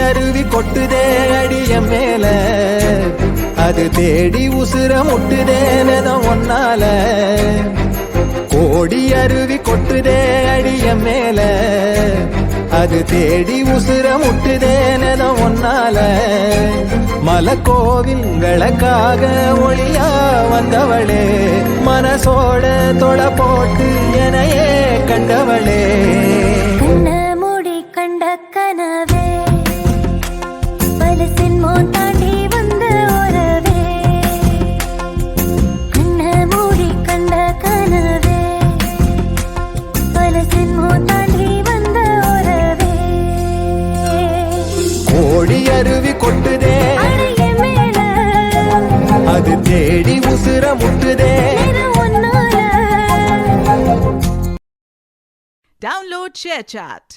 அருவி கொட்டுதே அடிய மேல அது தேடி உசுர முட்டுதேனத ஒன்னால கோடி அருவி கொட்டுதே அடிய மேல அது தேடி உசுர முட்டுதேனத ஒன்னால மலக்கோவில் விளக்காக ஒளியா வந்தவளே மனசோட தொலை போட்டு எனையே கண்டவளே கண்ட கனவே பலசின் மோன் தாண்டி வந்த உறவே கண்ண மூடி கண்ட கனவே பலசின் மோன் தாண்டி வந்த உறவே கோடி அருவி கொட்டுதே அடைய மேல அது தேடி உசுர முட்டுதே ஒன்னால Download ShareChat.